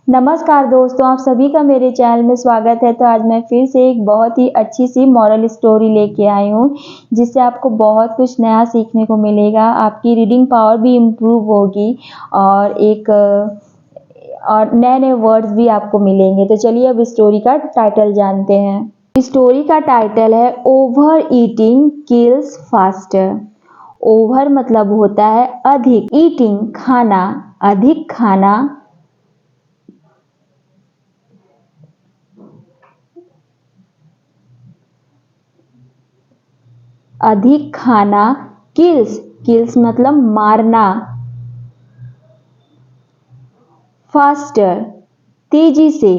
नमस्कार दोस्तों, आप सभी का मेरे चैनल में स्वागत है। तो आज मैं फिर से एक बहुत ही अच्छी सी मॉरल स्टोरी लेके आई हूँ, जिससे आपको बहुत कुछ नया सीखने को मिलेगा। आपकी रीडिंग पावर भी इम्प्रूव होगी और और नए-नए वर्ड्स भी आपको मिलेंगे। तो चलिए अब स्टोरी का टाइटल जानते हैं। स्टोरी का टाइटल है over eating kills faster. Over मतलब होता है अधिक, ईटिंग खाना, अधिक खाना, अधिक खाना, किल्स, किल्स मतलब मारना, फास्टर तेजी से।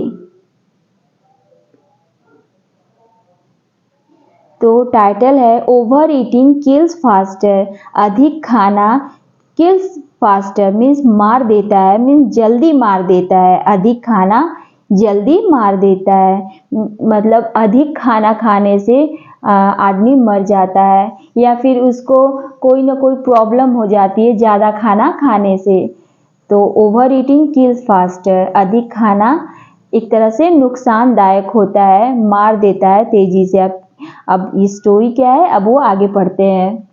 तो टाइटल है ओवर ईटिंग किल्स फास्टर। अधिक खाना किल्स फास्टर मीन्स मार देता है, मीन्स जल्दी मार देता है। अधिक खाना जल्दी मार देता है, मतलब अधिक खाना खाने से आदमी मर जाता है या फिर उसको कोई ना कोई प्रॉब्लम हो जाती है ज़्यादा खाना खाने से। तो ओवर ईटिंग किल्स फास्टर, अधिक खाना एक तरह से नुकसानदायक होता है, मार देता है तेजी से। अब ये स्टोरी क्या है, अब वो आगे पढ़ते हैं।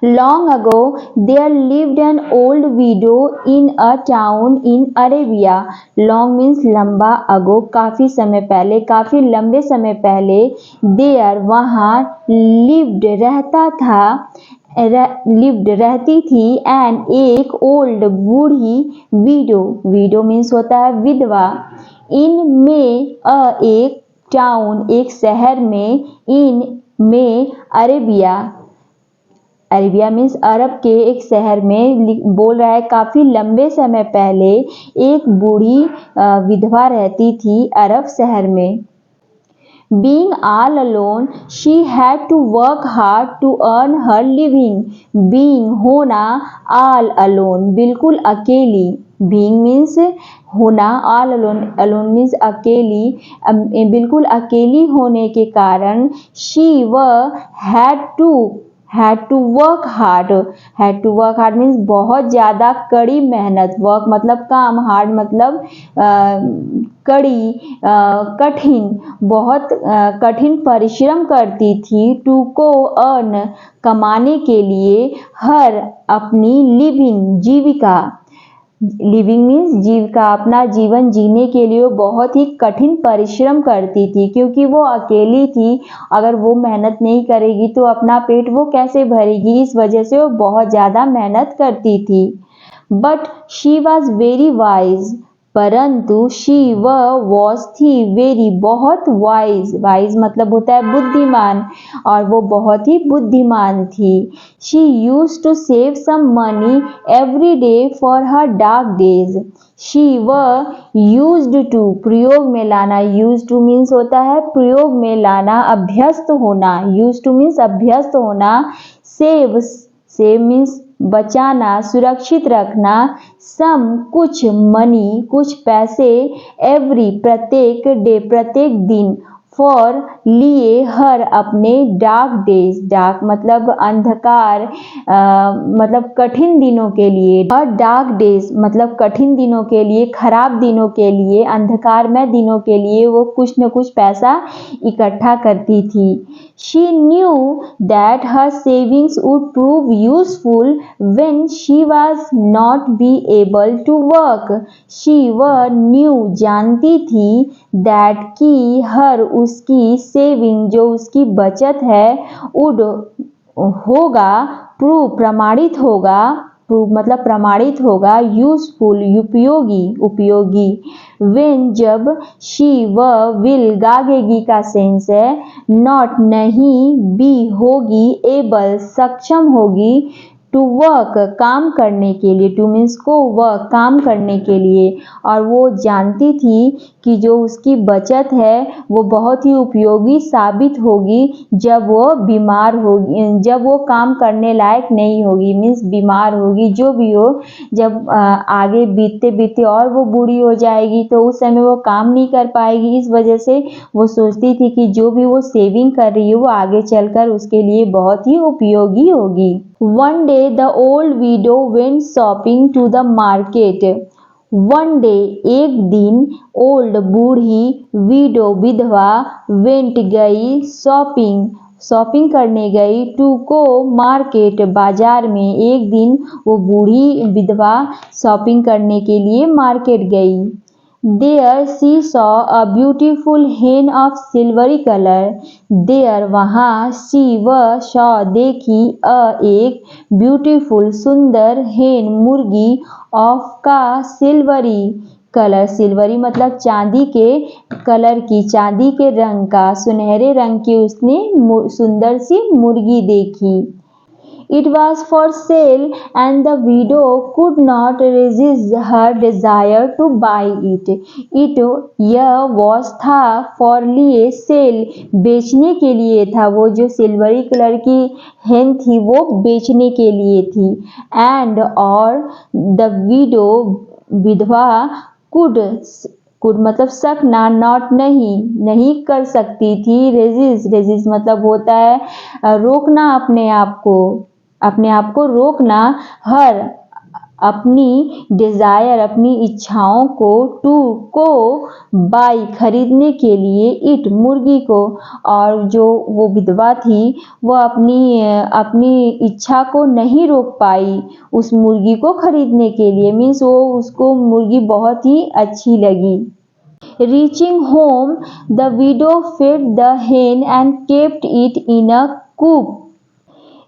Long ago, there lived an old widow in a town in Arabia. Long means लंबा, ago काफी समय पहले, काफी लंबे समय पहले। There वहाँ lived रहता था, lived रहती थी and एक old बूढ़ी widow, widow means होता है विधवा। In में एक टाउन एक शहर में, इन में अरेबिया, अरेबिया मीन्स अरब के एक शहर में बोल रहा है काफ़ी लंबे समय पहले एक बूढ़ी विधवा रहती थी अरब शहर में। Being all alone, she had to work hard to earn her living. Being होना, all alone बिल्कुल अकेली। Being means होना, all alone, alone means अकेली, बिल्कुल अकेली होने के कारण she वह had to work hard means बहुत ज़्यादा कड़ी मेहनत, work मतलब काम, hard मतलब कड़ी, कठिन, बहुत कठिन परिश्रम करती थी। to को earn कमाने के लिए, हर अपनी living जीविका, लिविंग मीन्स जीविका, अपना जीवन जीने के लिए वो बहुत ही कठिन परिश्रम करती थी, क्योंकि वो अकेली थी। अगर वो मेहनत नहीं करेगी तो अपना पेट वो कैसे भरेगी, इस वजह से वो बहुत ज़्यादा मेहनत करती थी। But she was very wise, परंतु शी वह वॉज थी, वेरी बहुत, वाइज, वाइज मतलब होता है बुद्धिमान, और वो बहुत ही बुद्धिमान थी। She use to save some money every day for her dark days. She वह यूज्ड टू, प्रयोग में लाना, यूज टू मीन्स होता है प्रयोग में लाना, अभ्यस्त होना, यूज टू मीन्स अभ्यस्त होना। सेव, सेव मीन्स बचाना, सुरक्षित रखना। सम कुछ, मनी कुछ पैसे, एवरी प्रत्येक, डे प्रत्येक दिन, फॉर लिए, हर अपने, डार्क डेज, डार्क मतलब अंधकार, मतलब कठिन दिनों के लिए, हर डार्क डेज मतलब कठिन दिनों के लिए, खराब दिनों के लिए, अंधकारमय दिनों के लिए वो कुछ न कुछ पैसा इकट्ठा करती थी। She knew that her savings would prove useful when she was not be able to work. She वह knew जानती थी, that कि हर उसकी सेविंग जो उसकी बचत है, would होगा, prove प्रमाणित होगा, प्रूव मतलब प्रमाणित होगा, यूजफुल उपयोगी, उपयोगी। वेन जब, शी वह, विल गागेगी का सेंस है, नॉट नहीं, बी होगी, एबल सक्षम होगी, टू वर्क काम करने के लिए, टू मीन्स को वर्क काम करने के लिए। और वो जानती थी कि जो उसकी बचत है वो बहुत ही उपयोगी साबित होगी जब वो बीमार होगी, जब वो काम करने लायक नहीं होगी, मीन्स बीमार होगी, जो भी हो। जब आगे बीतते बीतते और वो बूढ़ी हो जाएगी तो उस समय वो काम नहीं कर पाएगी, इस वजह से वो सोचती थी कि जो भी वो सेविंग कर रही है वो आगे चलकर उसके लिए बहुत ही उपयोगी होगी। One day the old widow went shopping to the market. One day एक दिन, ओल्ड बूढ़ी, विडो विधवा, वेंट गई, शॉपिंग करने गई, टू को मार्केट बाजार में। एक दिन वो बूढ़ी विधवा शॉपिंग करने के लिए मार्केट गई। There she saw a beautiful hen of silvery colour. There वहाँ, शी वह, सॉ देखी, एक, ब्यूटीफुल सुंदर, हेन मुर्गी, ऑफ का, सिल्वरी कलर। सिल्वरी मतलब चांदी के कलर की, चांदी के रंग का, सुनहरे रंग की उसने सुंदर सी मुर्गी देखी। It was for sale and the widow could not resist her desire to buy it. यह was था, for लिए, sale बेचने के लिए था। वो जो सिल्वरी कलर की हेन थी वो बेचने के लिए थी। And और the widow विधवा could मतलब सकना, नॉट नहीं कर सकती थी। रेजिस्ट मतलब होता है रोकना, अपने आप को रोकना। हर अपनी डिजायर अपनी इच्छाओं को, टू को बाई खरीदने के लिए, इट मुर्गी को। और जो वो विधवा थी वो अपनी इच्छा को नहीं रोक पाई उस मुर्गी को खरीदने के लिए। मीन्स वो उसको मुर्गी बहुत ही अच्छी लगी। Reaching home, the widow fed the hen and kept it in a coop.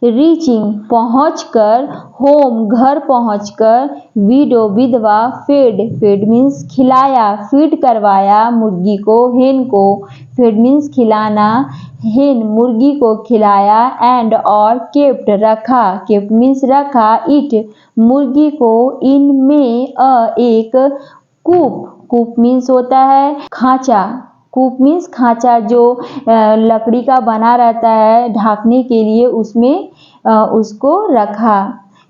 Reaching पहुंचकर, होम घर पहुंचकर, विडो विधवा, फेड मीन्स खिलाया, फीड करवाया मुर्गी को, हेन को। फेड मीन्स खिलाना, हेन मुर्गी को खिलाया, एंड और केप्ट रखा, केप्ट मीन्स रखा, इट मुर्गी को, इन में एक कूप मीन्स होता है खांचा। कूप मीन्स खांचा जो लकड़ी का बना रहता है ढाकने के लिए, उसमें उसको रखा,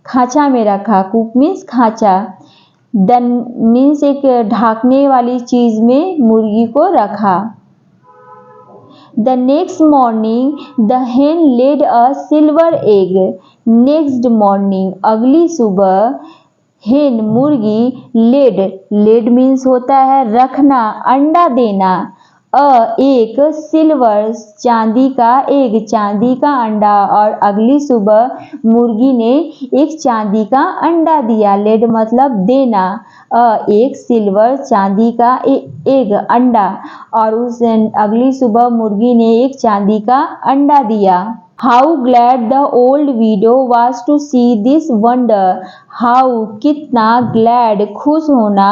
खांचा में रखा। कूप मीन्स खांचा। दन मीन्स एक ढाकने वाली चीज में मुर्गी को रखा। The next morning the hen laid a silver egg. Next morning अगली सुबह, हेन मुर्गी, लेड मीन्स होता है रखना, अंडा देना। एक, सिल्वर चांदी का, एग चांदी का अंडा। और अगली सुबह मुर्गी ने एक चांदी का अंडा दिया। लेड मतलब देना, एक, सिल्वर चांदी का एग अंडा। और उस अगली सुबह मुर्गी ने एक चांदी का अंडा दिया। How glad the old widow was to see this wonder. How कितना, glad खुश होना,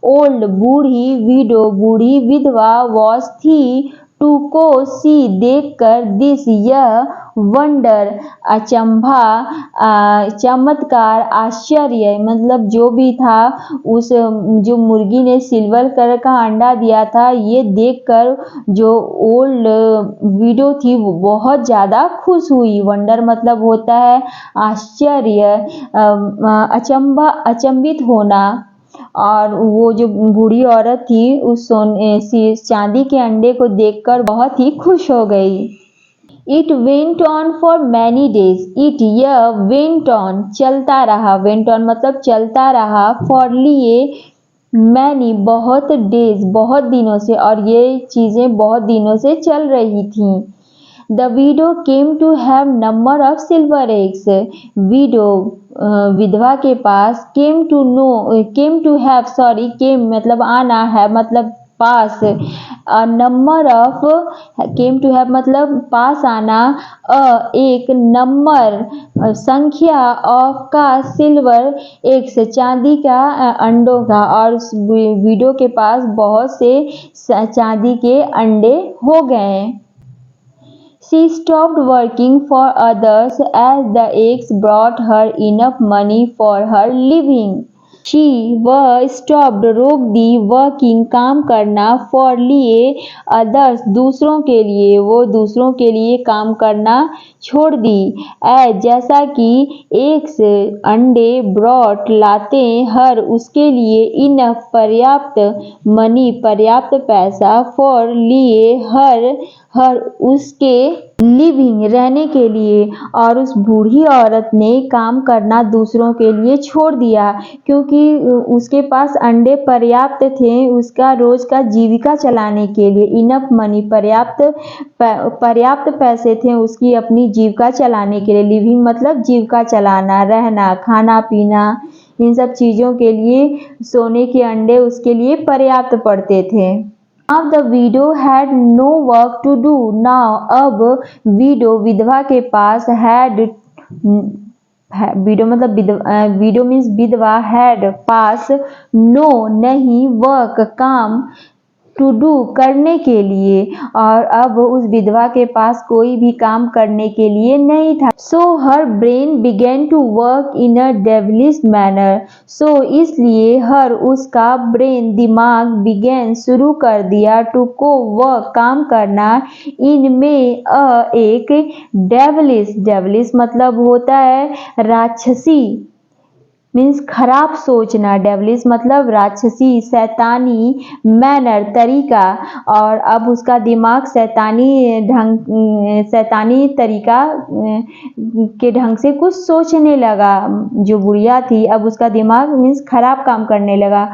old बूढ़ी, widow बूढ़ी, विधवा, was थी, to को सी देखकर, this यह, वंडर अचंभा, चमत्कार, आश्चर्य मतलब जो भी था, उस जो मुर्गी ने सिल्वर कलर का अंडा दिया था ये देखकर जो ओल्ड विडो थी वो बहुत ज़्यादा खुश हुई। वंडर मतलब होता है आश्चर्य, अचंभित होना। और वो जो बूढ़ी औरत थी उस चांदी के अंडे को देखकर बहुत ही खुश हो गई। It went on for many days. It यह went on चलता रहा, went on मतलब चलता रहा, for लिए, many बहुत, days बहुत दिनों से, और ये चीजें बहुत दिनों से चल रही थी। The widow came to have number of silver eggs. Widow विधवा के पास, came to मतलब आना है मतलब पास, number of, came to have मतलब पास आना, एक, नंबर संख्या, ऑफ का, सिल्वर एग्स चांदी का अंडों का। और उस विडो के पास बहुत से चांदी के अंडे हो गए। She stopped working for others as the eggs brought her enough money for her living. She वह stopped रोक दी, working काम करना, for लिए, others दूसरों के लिए, वो दूसरों के लिए काम करना छोड़ दी। as जैसा कि, eggs अंडे, brought लाते, her उसके लिए, enough पर्याप्त, money पर्याप्त पैसा, for लिए, her उसके, लिविंग रहने के लिए, और उस बूढ़ी औरत ने काम करना दूसरों के लिए छोड़ दिया क्योंकि उसके पास अंडे पर्याप्त थे उसका रोज का जीविका चलाने के लिए। इनफ मनी, पर्याप्त पैसे थे उसकी अपनी जीविका चलाने के लिए। लिविंग मतलब जीविका चलाना, रहना, खाना पीना, इन सब चीज़ों के लिए सोने के अंडे उसके लिए पर्याप्त पड़ते थे। Now the widow had no work to do. Now अब widow विधवा के पास had विडो मतलब विडो मीन्स विधवा, had पास, no नहीं, वर्क काम, टू डू करने के लिए, और अब उस विधवा के पास कोई भी काम करने के लिए नहीं था। So her brain began to work in a devilish manner. So इसलिए हर उसका ब्रेन दिमाग बिगेन शुरू कर दिया, टू को वर्क काम करना, इनमें एक डेविलिश मतलब होता है राक्षसी, मीन्स खराब सोचना। डेविलिश मतलब राक्षसी, शैतानी, मैनर तरीका, और अब उसका दिमाग शैतानी तरीका के ढंग से कुछ सोचने लगा। जो बुढ़िया थी अब उसका दिमाग मीन्स खराब काम करने लगा,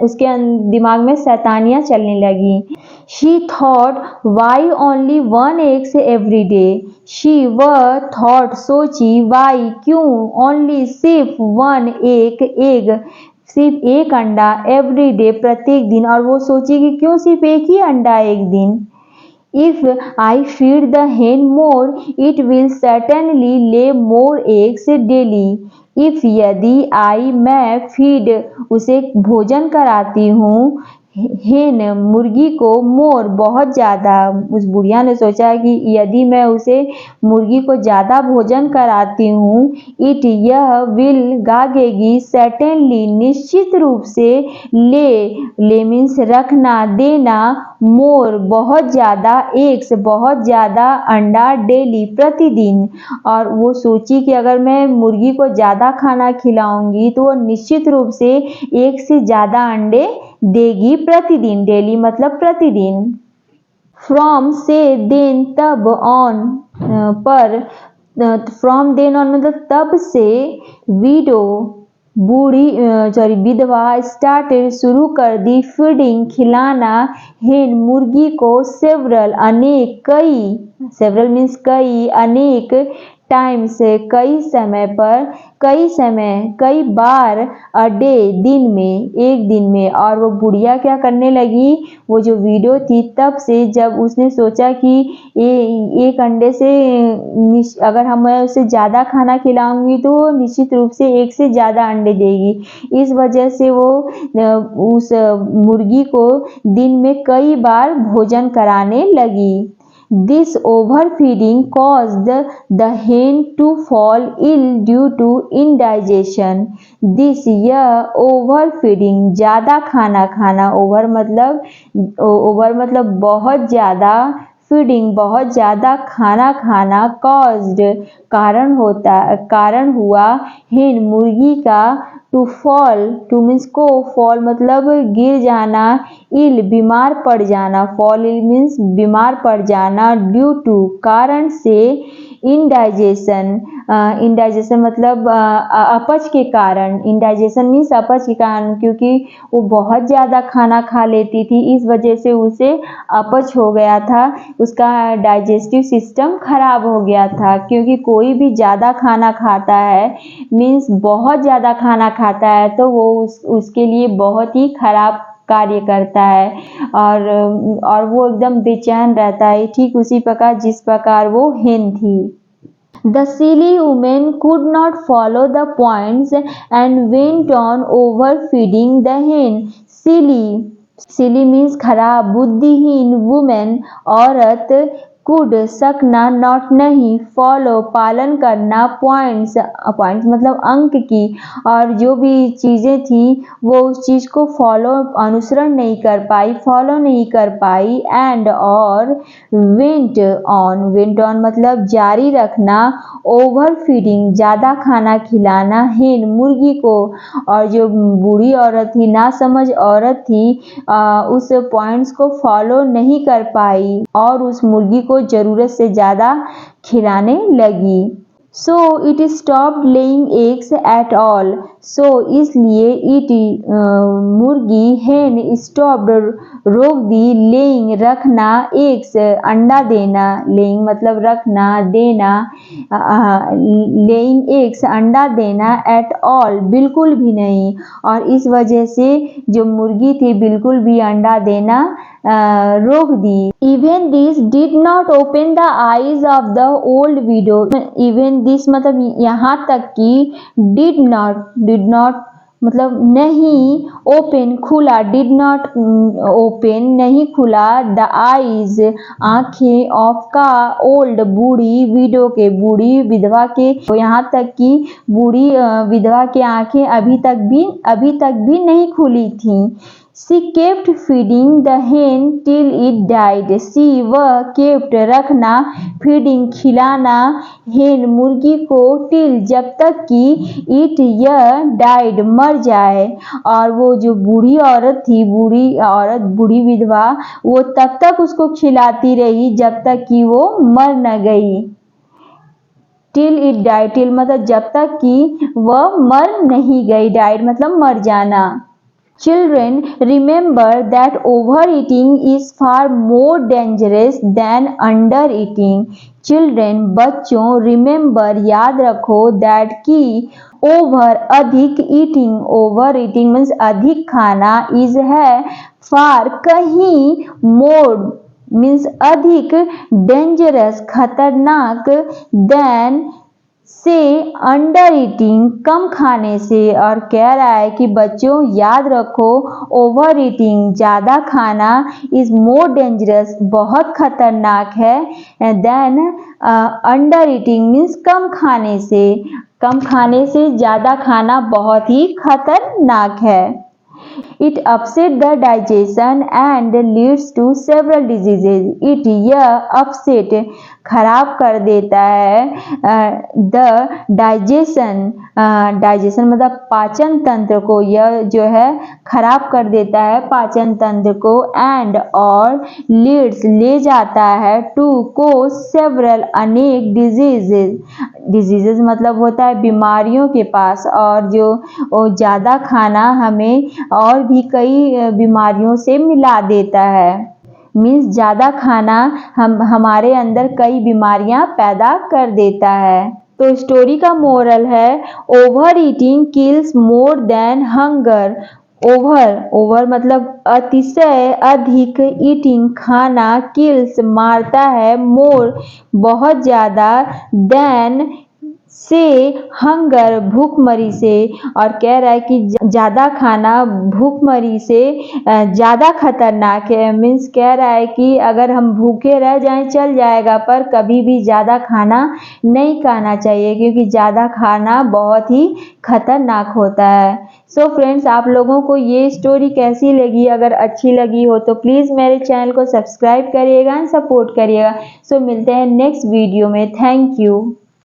उसके दिमाग में शैतानियाँ चलने लगी। She thought, why only one egg every day? She वह thought सोची, why क्यों, only सिर्फ one egg सिर्फ एक अंडा, every day प्रत्येक दिन, और वो सोची कि क्यों सिर्फ एक ही अंडा एक दिन। If I feed the hen more, it will certainly lay more eggs daily. If यदि मैं फीड उसे भोजन कराती हूँ, हेन मुर्गी को, मोर बहुत ज़्यादा, उस बुढ़िया ने सोचा कि यदि मैं उसे मुर्गी को ज़्यादा भोजन कराती हूँ, इट यह विल गागेगी, सर्टेनली निश्चित रूप से, ले मीन्स रखना, देना, मोर बहुत ज़्यादा, एग्स बहुत ज़्यादा अंडा, डेली प्रतिदिन। और वो सोची कि अगर मैं मुर्गी को ज़्यादा खाना खिलाऊंगी तो वो निश्चित रूप से एक से ज़्यादा अंडे देगी प्रतिदिन। डेली मतलब प्रतिदिन। फ्रॉम से देन तब, ऑन पर, फ्रॉम देन ऑन मतलब तब से, विडो विधवा स्टार्टेड शुरू कर दी, फीडिंग खिलाना, हेन मुर्गी को, सेवरल अनेक, सेवरल मीन्स कई, अनेक, टाइम्स कई समय पर, कई बार, अ डे दिन में, एक दिन में। और वो बुढ़िया क्या करने लगी, वो जो विडो थी तब से, जब उसने सोचा कि एक अंडे से अगर मैं उसे ज़्यादा खाना खिलाऊंगी तो निश्चित रूप से एक से ज़्यादा अंडे देगी, इस वजह से वो उस मुर्गी को दिन में कई बार भोजन कराने लगी। This overfeeding caused the hen to fall ill due to indigestion. This यह overfeeding ज़्यादा खाना खाना, ओवर मतलब बहुत ज़्यादा, फीडिंग बहुत ज़्यादा खाना खाना, caused कारण हुआ, hen मुर्गी का, टू फॉल, टू मीन्स को, फॉल मतलब गिर जाना, इल बीमार पड़ जाना, फॉल इल मीन्स बीमार पड़ जाना, ड्यू टू कारण से, इंडाइजेशन मतलब अपच के कारण, इंडाइजेशन मीन्स अपच के कारण, क्योंकि वो बहुत ज़्यादा खाना खा लेती थी इस वजह से उसे अपच हो गया था, उसका डाइजेस्टिव सिस्टम खराब हो गया था। क्योंकि कोई भी ज़्यादा खाना खाता है मीन्स बहुत ज़्यादा खाना खाता है तो वो उसके लिए बहुत ही खराब कार्य करता है, और वो एकदम बेचैन रहता है, ठीक उसी प्रकार जिस प्रकार वो हेन थी। The silly woman could not follow the points and went on overfeeding the hen. Silly means खराब, बुद्धिहीन, woman औरत, could सकना, not नहीं, follow पालन करना, points मतलब अंक की, और जो भी चीज़ें थी वो उस चीज़ को अनुसरण नहीं कर पाई, फॉलो नहीं कर पाई, एंड और went on मतलब जारी रखना, ओवरफीडिंग ज़्यादा खाना खिलाना, हेन मुर्गी को, और जो बूढ़ी औरत थी, ना समझ औरत थी, उस पॉइंट्स को फॉलो नहीं कर पाई और उस मुर्गी को को ज़रूरत से ज़्यादा खिलाने लगी। So it stopped laying eggs at all. So इसलिए मुर्गी हेन स्टॉप्ड रोक दी लेइंग रखना, एग्स अंडा देना, लेइंग मतलब रखना, देना, लेइंग एग्स अंडा देना, एट ऑल बिल्कुल भी नहीं। और इस वजह से जो मुर्गी थी बिल्कुल भी अंडा देना रोक दी। Even this did not open the eyes of the old widow. Even this मतलब यहाँ तक कि डिड नॉट मतलब नहीं, ओपन खुला, डिड नॉट ओपन नहीं खुला, द आईज आंखें, ऑफ का ओल्ड बूढ़ी, विडो के बूढ़ी विधवा के, यहाँ तक कि बूढ़ी विधवा के आंखें अभी तक भी नहीं खुली थी। She kept feeding the hen till it died. She वह kept रखना, feeding खिलाना, hen मुर्गी को, till जब तक कि it यह died मर जाए। और वो जो बूढ़ी औरत थी, बूढ़ी विधवा, वो तब तक उसको खिलाती रही जब तक कि वो मर न गई। till it died, till मतलब जब तक कि वह मर नहीं गई, died मतलब मर जाना। Children, remember that overeating is far more dangerous than undereating. Children, बच्चों, remember याद रखो, that कि over अधिक, overeating means अधिक खाना, is है, far कहीं, more means अधिक, dangerous खतरनाक, than से, अंडर ईटिंग कम खाने से। और कह रहा है कि बच्चों याद रखो, ओवर ईटिंग ज़्यादा खाना, इज़ मोर डेंजरस बहुत खतरनाक है, देन अंडर ईटिंग मीन्स कम खाने से ज़्यादा खाना बहुत ही खतरनाक है। It upset the digestion and leads to several diseases. It यह upset खराब कर देता है, the digestion मतलब पाचन तंत्र को, यह जो है खराब कर देता है पाचन तंत्र को, and और leads ले जाता है, to को several अनेक diseases मतलब होता है बीमारियों के पास। और जो ज़्यादा खाना हमें और भी कई बीमारियों से मिला देता है, मीन्स ज़्यादा खाना हमारे अंदर कई बीमारियां पैदा कर देता है। तो स्टोरी का मोरल है, over eating kills more than hunger. Over मतलब अतिशय, अधिक, ईटिंग खाना, किल्स मारता है, मोर बहुत ज़्यादा, देन से, हंगर भूखमरी से। और कह रहा है कि ज़्यादा खाना भूखमरी से ज़्यादा खतरनाक है। मीन्स कह रहा है कि अगर हम भूखे रह जाएं चल जाएगा, पर कभी भी ज़्यादा खाना नहीं खाना चाहिए, क्योंकि ज़्यादा खाना बहुत ही खतरनाक होता है। सो फ्रेंड्स, आप लोगों को ये स्टोरी कैसी लगी? अगर अच्छी लगी हो तो प्लीज़ मेरे चैनल को सब्सक्राइब करिएगा एंड सपोर्ट करिएगा। सो मिलते हैं नेक्स्ट वीडियो में। Thank you.